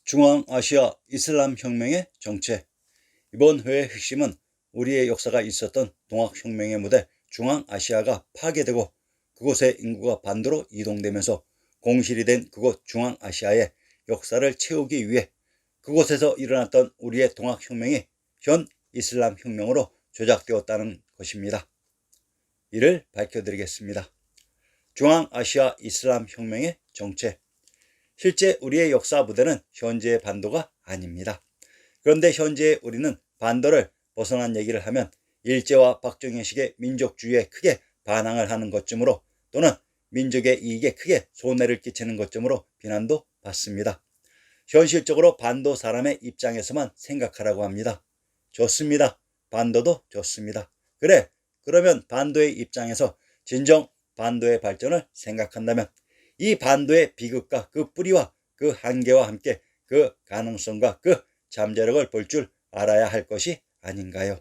중앙아시아 이슬람 혁명의 정체. 이번 회의 핵심은 우리의 역사가 있었던 동학혁명의 무대 중앙아시아가 파괴되고 그곳의 인구가 반도로 이동되면서 공실이 된 그곳 중앙아시아의 역사를 채우기 위해 그곳에서 일어났던 우리의 동학혁명이 현 이슬람 혁명으로 조작되었다는 것입니다. 이를 밝혀드리겠습니다. 중앙아시아 이슬람 혁명의 정체. 실제 우리의 역사 부대는 현재의 반도가 아닙니다. 그런데 현재의 우리는 반도를 벗어난 얘기를 하면 일제와 박정희식의 민족주의에 크게 반항을 하는 것쯤으로 또는 민족의 이익에 크게 손해를 끼치는 것쯤으로 비난도 받습니다. 현실적으로 반도 사람의 입장에서만 생각하라고 합니다. 좋습니다. 반도도 좋습니다. 그래, 그러면 반도의 입장에서 진정 반도의 발전을 생각한다면 이 반도의 비극과 그 뿌리와 그 한계와 함께 그 가능성과 그 잠재력을 볼 줄 알아야 할 것이 아닌가요?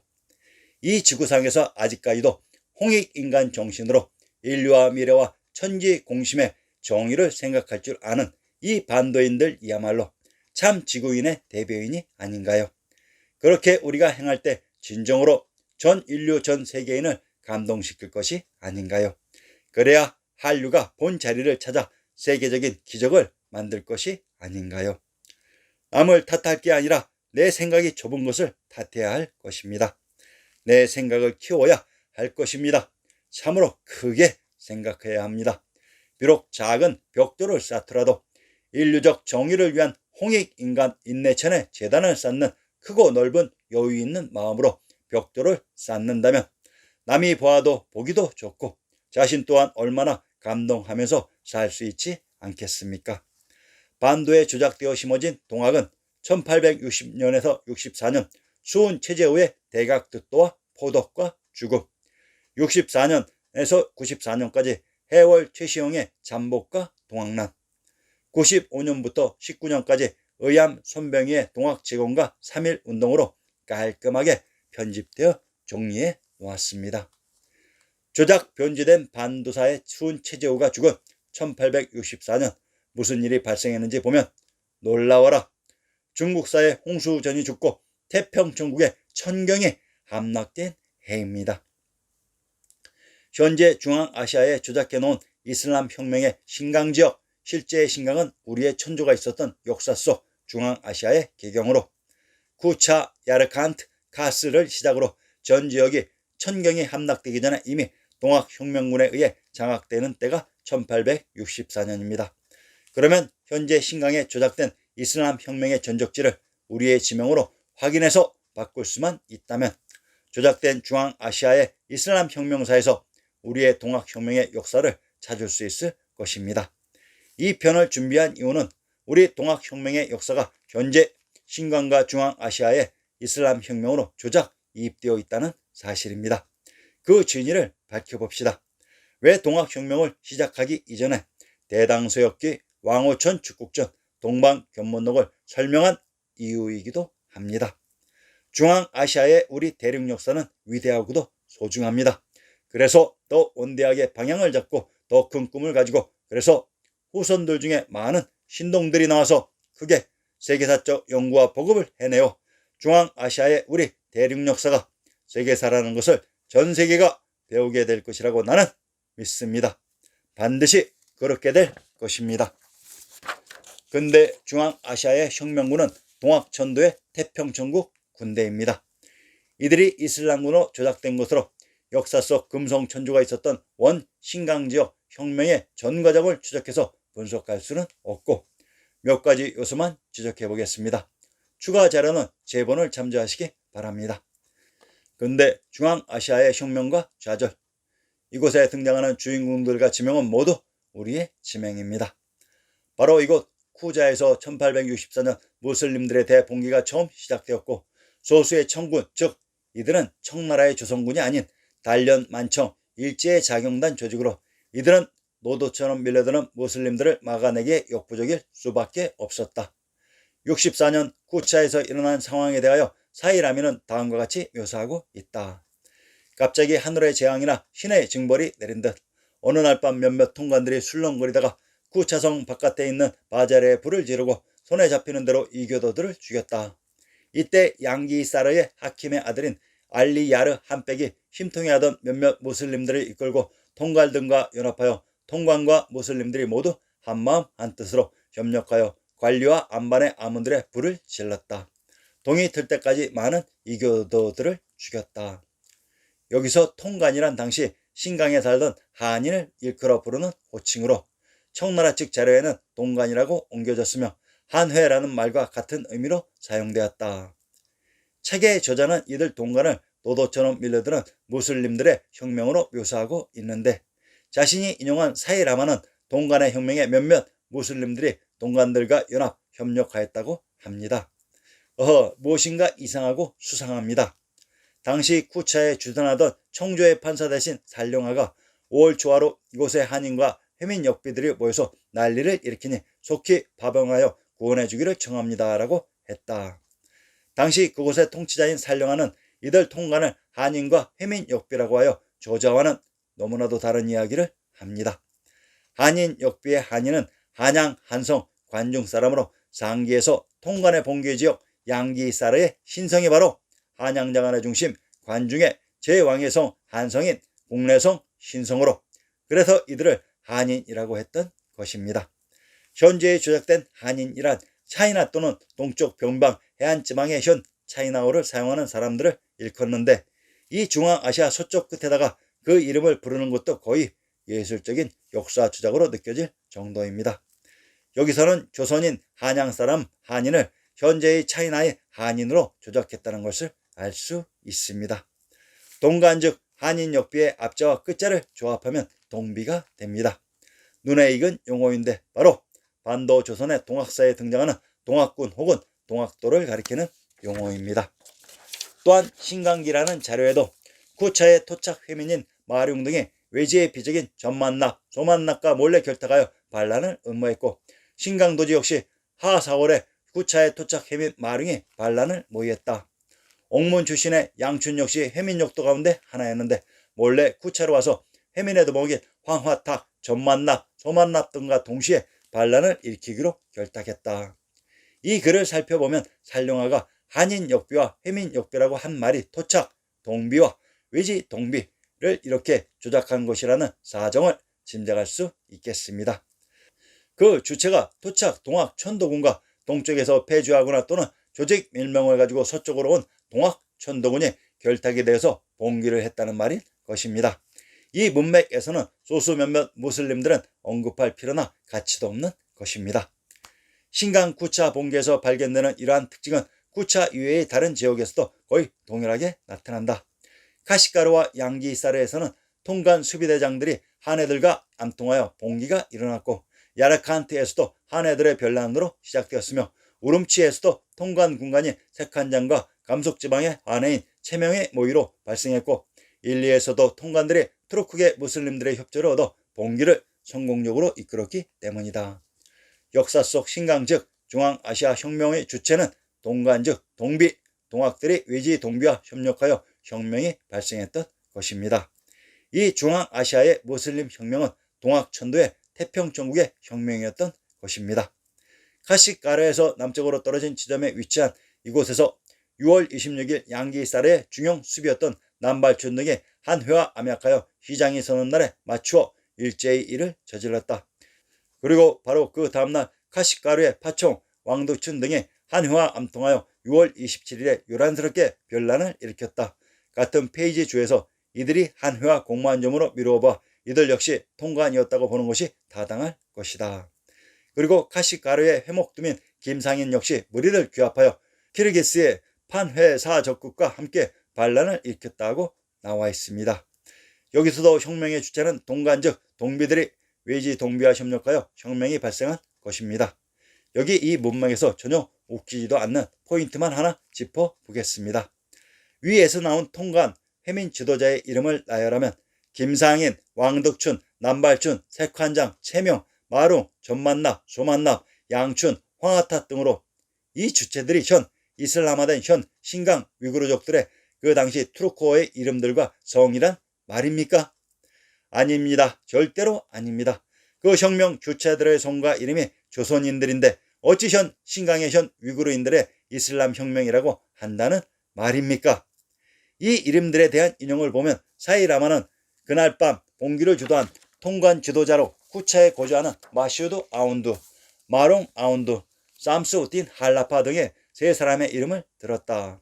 이 지구상에서 아직까지도 홍익인간 정신으로 인류와 미래와 천지 공심의 정의를 생각할 줄 아는 이 반도인들이야말로 참 지구인의 대변인이 아닌가요? 그렇게 우리가 행할 때 진정으로 전 인류 전 세계인을 감동시킬 것이 아닌가요? 그래야 한류가 본 자리를 찾아 세계적인 기적을 만들 것이 아닌가요? 남을 탓할 게 아니라 내 생각이 좁은 것을 탓해야 할 것입니다. 내 생각을 키워야 할 것입니다. 참으로 크게 생각해야 합니다. 비록 작은 벽돌을 쌓더라도 인류적 정의를 위한 홍익인간 인내천의 재단을 쌓는 크고 넓은 여유 있는 마음으로 벽돌을 쌓는다면 남이 보아도 보기도 좋고 자신 또한 얼마나 감동하면서 살 수 있지 않겠습니까? 반도에 조작되어 심어진 동학은 1860년에서 64년 수훈 최재우의 대각득도와 포덕과 죽음, 64년에서 94년까지 해월 최시영의 잠복과 동학난, 95년부터 19년까지 의암 손병희의 동학 제공과 3.1 운동으로 깔끔하게 편집되어 정리해 놓았습니다. 조작 변질된 반도사의 수훈 최재우가 죽은 1864년 무슨 일이 발생했는지 보면 놀라워라. 중국사의 홍수전이 죽고 태평천국의 천경이 함락된 해입니다. 현재 중앙아시아에 조작해 놓은 이슬람 혁명의 신강지역, 실제의 신강은 우리의 천조가 있었던 역사 속 중앙아시아의 개경으로 쿠차, 야르칸트, 카스를 시작으로 전 지역이 천경이 함락되기 전에 이미 동학혁명군에 의해 장악되는 때가 1864년입니다. 그러면 현재 신강에 조작된 이슬람 혁명의 전적지를 우리의 지명으로 확인해서 바꿀 수만 있다면 조작된 중앙아시아의 이슬람 혁명사에서 우리의 동학혁명의 역사를 찾을 수 있을 것입니다. 이 편을 준비한 이유는 우리 동학혁명의 역사가 현재 신강과 중앙아시아의 이슬람 혁명으로 조작 이입되어 있다는 사실입니다. 그 진위를 밝혀봅시다. 왜 동학혁명을 시작하기 이전에 대당서역기, 왕호천 축국전, 동방견문록을 설명한 이유이기도 합니다. 중앙아시아의 우리 대륙 역사는 위대하고도 소중합니다. 그래서 더 원대하게 방향을 잡고 더 큰 꿈을 가지고 그래서 후손들 중에 많은 신동들이 나와서 크게 세계사적 연구와 보급을 해내어 중앙아시아의 우리 대륙 역사가 세계사라는 것을 전 세계가 배우게 될 것이라고 나는 믿습니다. 반드시 그렇게 될 것입니다. 근대 중앙아시아의 혁명군은 동학천도의 태평천국 군대입니다. 이들이 이슬람군으로 조작된 것으로 역사 속 금성천주가 있었던 원 신강지역 혁명의 전 과정을 추적해서 분석할 수는 없고 몇 가지 요소만 지적해 보겠습니다. 추가 자료는 제본을 참조하시기 바랍니다. 근대 중앙아시아의 혁명과 좌절, 이곳에 등장하는 주인공들과 지명은 모두 우리의 지명입니다. 바로 이곳 쿠자에서 1864년 무슬림들의 대봉기가 처음 시작되었고 소수의 청군, 즉 이들은 청나라의 조선군이 아닌 단련 만청 일제의 자경단 조직으로 이들은 노도처럼 밀려드는 무슬림들을 막아내기에 역부족일 수밖에 없었다. 64년 쿠차에서 일어난 상황에 대하여 사이라미는 다음과 같이 묘사하고 있다. 갑자기 하늘의 재앙이나 신의 징벌이 내린 듯 어느 날 밤 몇몇 통관들이 술렁거리다가 쿠차성 바깥에 있는 바자레에 불을 지르고 손에 잡히는 대로 이교도들을 죽였다. 이때 양기사르의 하킴의 아들인 알리 야르 한백이 심통해하던 몇몇 무슬림들을 이끌고 통갈 등과 연합하여 통관과 무슬림들이 모두 한마음 한뜻으로 협력하여 관리와 안반의 아문들의 불을 질렀다. 동이 틀 때까지 많은 이교도들을 죽였다. 여기서 통관이란 당시 신강에 살던 한인을 일컬어 부르는 호칭으로 청나라 측 자료에는 동관이라고 옮겨졌으며 한회라는 말과 같은 의미로 사용되었다. 책의 저자는 이들 동관을 노도처럼 밀려드는 무슬림들의 혁명으로 묘사하고 있는데 자신이 인용한 사이라마는 동관의 혁명에 몇몇 무슬림들이 동관들과 연합 협력하였다고 합니다. 무엇인가 이상하고 수상합니다. 당시 쿠차에 주둔하던 청조의 판사 대신 살령아가 5월 초하루 이곳의 한인과 회민 역비들이 모여서 난리를 일으키니 속히 파병하여 구원해 주기를 청합니다라고 했다. 당시 그곳의 통치자인 살령아는 이들 통관을 한인과 회민 역비라고 하여 저자와는 너무나도 다른 이야기를 합니다. 한인 역비의 한인은 한양, 한성, 관중 사람으로 상기에서 통관의 본계지역 양기사르의 신성이 바로 한양장안의 중심 관중의 제왕의 성 한성인 국내성 신성으로 그래서 이들을 한인이라고 했던 것입니다. 현재에 조작된 한인이란 차이나 또는 동쪽 변방 해안지방의 현 차이나어를 사용하는 사람들을 일컫는데 이 중앙아시아 서쪽 끝에다가 그 이름을 부르는 것도 거의 예술적인 역사 주작으로 느껴질 정도입니다. 여기서는 조선인 한양 사람 한인을 현재의 차이나의 한인으로 조작했다는 것을 알 수 있습니다. 동관 즉 한인 역비의 앞자와 끝자를 조합하면 동비가 됩니다. 눈에 익은 용어인데 바로 반도 조선의 동학사에 등장하는 동학군 혹은 동학도를 가리키는 용어입니다. 또한 신강기라는 자료에도 구차의 토착 회민인 마룡 등이 외지의 비적인 전만납, 소만납과 몰래 결탁하여 반란을 음모했고 신강도지 역시 하 4월에 구차의 토착 회민 마룡이 반란을 모의했다. 옥문 출신의 양춘 역시 회민역도 가운데 하나였는데 몰래 구차로 와서 회민의 도목인 황화탁, 전만납, 소만납 등과 동시에 반란을 일으키기로 결탁했다. 이 글을 살펴보면 살령아가 한인 역비와 회민 역비라고 한 말이 토착, 동비와 외지 동비를 이렇게 조작한 것이라는 사정을 짐작할 수 있겠습니다. 그 주체가 토착, 동학, 천도군과 동쪽에서 폐주하거나 또는 조직 밀명을 가지고 서쪽으로 온 동학, 천도군이 결탁이 되어서 봉기를 했다는 말인 것입니다. 이 문맥에서는 소수 몇몇 무슬림들은 언급할 필요나 가치도 없는 것입니다. 신강 구차 봉기에서 발견되는 이러한 특징은 구차 이외의 다른 지역에서도 거의 동일하게 나타난다. 카시가르와 양기사르에서는 통관 수비대장들이 한애들과 암통하여 봉기가 일어났고 야르칸트에서도 한애들의 변란으로 시작되었으며 우름치에서도 통관 군관이 색한장과 감속지방의 한애인 체명의 모의로 발생했고 일리에서도 통관들이 투르크계 무슬림들의 협조를 얻어 봉기를 성공적으로 이끌었기 때문이다. 역사 속 신강 즉 중앙아시아 혁명의 주체는 동관 즉 동비, 동학들이 외지 동비와 협력하여 혁명이 발생했던 것입니다. 이 중앙아시아의 무슬림 혁명은 동학천도의 태평천국의 혁명이었던 것입니다. 카시가르에서 남쪽으로 떨어진 지점에 위치한 이곳에서 6월 26일 양기사르의 중용 수비였던 남발춘 등이 한회와 암약하여 휘장이 서는 날에 맞추어 일제히 이를 저질렀다. 그리고 바로 그 다음날 카시가르의 파총, 왕두춘 등이 한회와 암통하여 6월 27일에 요란스럽게 변란을 일으켰다. 같은 페이지 주에서 이들이 한회와 공무한 점으로 미루어봐 이들 역시 통관이었다고 보는 것이 타당할 것이다. 그리고 카시가르의 회목두민 김상인 역시 무리를 규합하여 키르기스의 판회사 적국과 함께 반란을 일으켰다고 나와 있습니다. 여기서도 혁명의 주체는 동관 즉 동비들이 외지 동비와 협력하여 혁명이 발생한 것입니다. 여기 이 문맥에서 전혀 웃기지도 않는 포인트만 하나 짚어보겠습니다. 위에서 나온 통관, 회민 지도자의 이름을 나열하면 김상인, 왕덕춘, 남발춘, 색환장, 채명, 마룽, 전만납, 소만납, 양춘, 황하타 등으로 이 주체들이 현 이슬람화된 현 신강 위구르족들의 그 당시 투르크어의 이름들과 성이란 말입니까? 아닙니다. 절대로 아닙니다. 그 혁명 주체들의 성과 이름이 조선인들인데 어찌 현 신강의 현 위구르인들의 이슬람 혁명이라고 한다는 말입니까? 이 이름들에 대한 인용을 보면 사이라마는 그날 밤 봉기를 주도한 통관 지도자로 쿠차에 거주하는 마슈드 아운드, 마롱 아운드, 쌈스우딘 할라파 등의 세 사람의 이름을 들었다.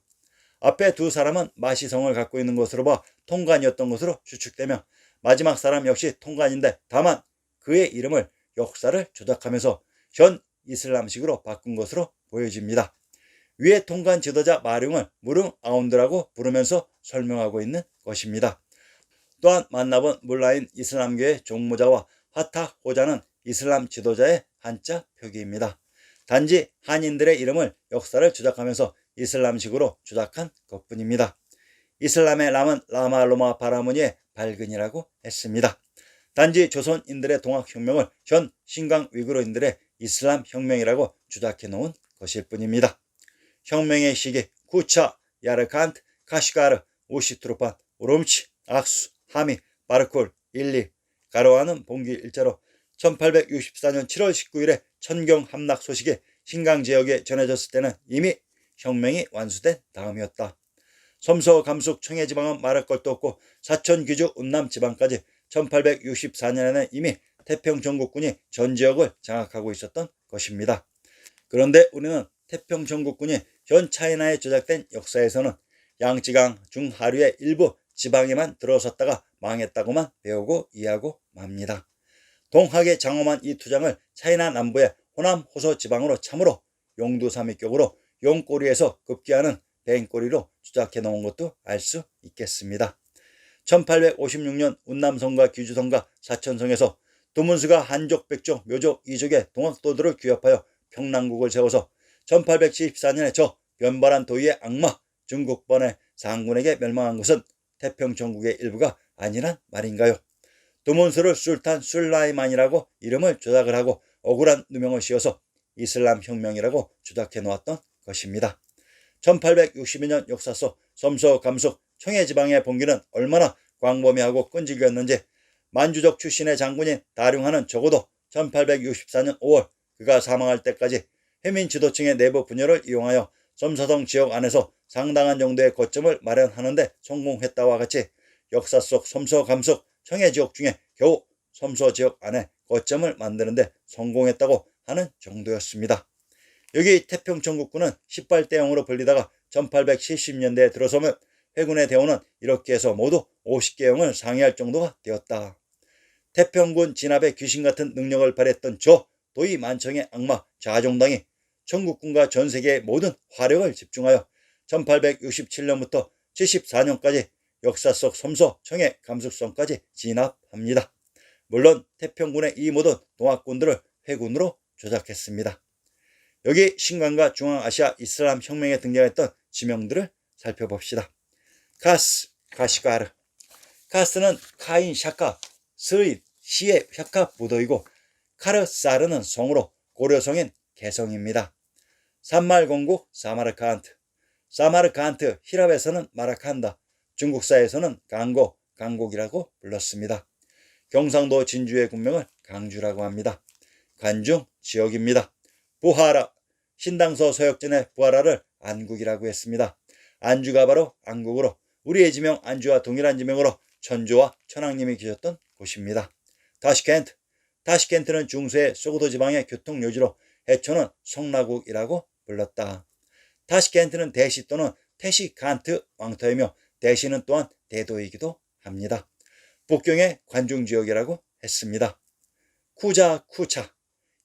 앞에 두 사람은 마시성을 갖고 있는 것으로 봐 통관이었던 것으로 추측되며 마지막 사람 역시 통관인데 다만 그의 이름을 역사를 조작하면서 현 이슬람식으로 바꾼 것으로 보여집니다. 위에 통관 지도자 마룡을 무릉 아운드라고 부르면서 설명하고 있는 것입니다. 또한 만나본 물라인 이슬람교의 종무자와 화타 호자는 이슬람 지도자의 한자 표기입니다. 단지 한인들의 이름을 역사를 조작하면서 이슬람식으로 조작한 것뿐입니다. 이슬람의 람은 라마 로마 바라무니의 발근이라고 했습니다. 단지 조선인들의 동학혁명을 현 신강 위구르인들의 이슬람 혁명이라고 주작해 놓은 것일 뿐입니다. 혁명의 시기 쿠차, 야르칸트, 카시가르, 우시트루판, 우룸치, 악수, 하미, 바르콜, 일리, 가로와는 봉기 일자로 1864년 7월 19일에 천경 함락 소식이 신강 지역에 전해졌을 때는 이미 혁명이 완수된 다음이었다. 섬서 감숙 청해 지방은 말할 것도 없고 사천 귀주 운남 지방까지 1864년에는 이미 태평 전국군이 전 지역을 장악하고 있었던 것입니다. 그런데 우리는 태평 전국군이 현 차이나에 조작된 역사에서는 양쯔강 중하류의 일부 지방에만 들어섰다가 망했다고만 배우고 이해하고 맙니다. 동학에 장엄한 이 투장을 차이나 남부의 호남 호서 지방으로 참으로 용두삼위격으로 용꼬리에서 급기야는 뱅꼬리로 조작해 놓은 것도 알 수 있겠습니다. 1856년 운남성과 귀주성과 사천성에서 두문수가 한족, 백족, 묘족, 이족의 동학도들을 규합하여 평남국을 세워서 1874년에 저 변발한 도의의 악마 중국번의 상군에게 멸망한 것은 태평 전국의 일부가 아니란 말인가요? 두문수를 술탄 술라이만이라고 이름을 조작을 하고 억울한 누명을 씌워서 이슬람 혁명이라고 조작해 놓았던 것입니다. 1862년 역사 속 섬서 감숙 청해 지방의 봉기는 얼마나 광범위하고 끈질겼는지 만주족 출신의 장군인 다룡하는 적어도 1864년 5월 그가 사망할 때까지 해민 지도층의 내부 분열을 이용하여 섬서동 지역 안에서 상당한 정도의 거점을 마련하는데 성공했다와 같이 역사 속 섬서 감숙 청해 지역 중에 겨우 섬서 지역 안에 거점을 만드는데 성공했다고 하는 정도였습니다. 여기 태평 전국군은 18대형으로 불리다가 1870년대에 들어서면 회군의 대원은 이렇게 해서 모두 50개형을 상회할 정도가 되었다. 태평군 진압의 귀신같은 능력을 발휘했던 저 도의 만청의 악마 좌종당이 전국군과 전세계의 모든 화력을 집중하여 1867년부터 74년까지 역사 속 섬서 청해 감숙성까지 진압합니다. 물론 태평군의 이 모든 동학군들을 회군으로 조작했습니다. 여기 신강과 중앙아시아 이슬람 혁명에 등장했던 지명들을 살펴봅시다. 카스, 카시가르. 카스는 카인 샤카, 스의, 시의 샤카 부도이고 카르사르는 성으로 고려성인 개성입니다. 산말공국 사마르칸트. 사마르칸트 히랍에서는 마라칸다, 중국사에서는 강고, 강곡이라고 불렀습니다. 경상도 진주의 군명을 강주라고 합니다. 관중 지역입니다. 부하라, 신당서 서역전의 부하라를 안국이라고 했습니다. 안주가 바로 안국으로 우리의 지명 안주와 동일한 지명으로 천주와 천황님이 계셨던 곳입니다. 타시켄트, 타시켄트는 중세의 소그도 지방의 교통요지로 해초는 성나국이라고 불렀다. 타시켄트는 대시 또는 테시칸트 왕터이며 대시는 또한 대도이기도 합니다. 북경의 관중지역이라고 했습니다. 쿠자, 쿠차.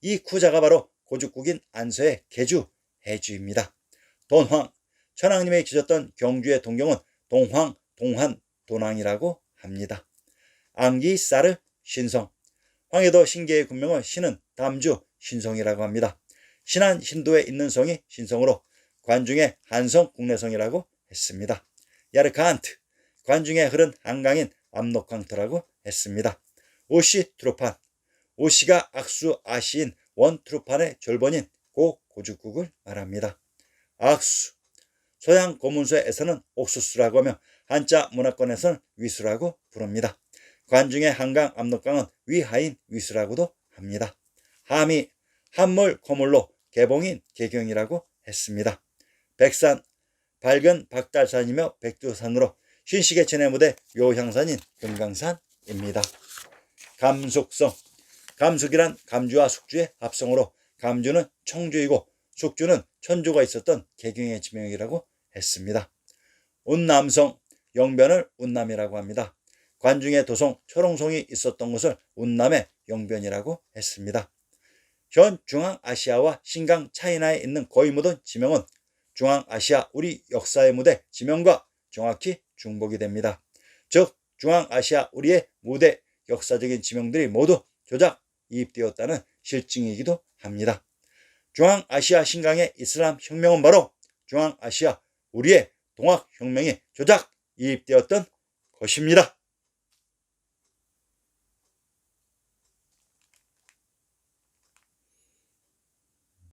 이 쿠자가 바로 고죽국인 안서의 개주, 해주입니다. 돈황, 천황님이 계셨던 경주의 동경은 동황, 동한, 돈황이라고 합니다. 앙기사르, 신성. 황해도 신계의 군명은 신은 담주, 신성이라고 합니다. 신한 신도에 있는 성이 신성으로 관중의 한성, 국내성이라고 했습니다. 야르칸트, 관중에 흐른 한강인 압록강터라고 했습니다. 오시 트루판, 오시가 악수 아시인 원 트루판의 절번인 고죽국을 말합니다. 악수, 서양 고문서에서는 옥수수라고 하며 한자 문화권에서는 위수라고 부릅니다. 관중의 한강 압록강은 위하인 위수라고도 합니다. 함이, 한물, 거물로 개봉인 개경이라고 했습니다. 백산, 밝은 박달산이며 백두산으로 신시계천의 무대 묘향산인 금강산입니다. 감숙성, 감숙이란 감주와 숙주의 합성어로 감주는 청주이고 숙주는 천주가 있었던 개경의 지명이라고 했습니다. 운남성, 영변을 운남이라고 합니다. 관중의 도성 초롱성이 있었던 곳을 운남의 영변이라고 했습니다. 현 중앙아시아와 신강 차이나에 있는 거의 모든 지명은 중앙아시아 우리 역사의 무대 지명과 정확히 중복이 됩니다. 즉 중앙아시아 우리의 무대 역사적인 지명들이 모두 조작 이입되었다는 실증이기도 합니다. 중앙아시아 신강의 이슬람 혁명은 바로 중앙아시아 우리의 동학혁명이 조작 이입되었던 것입니다.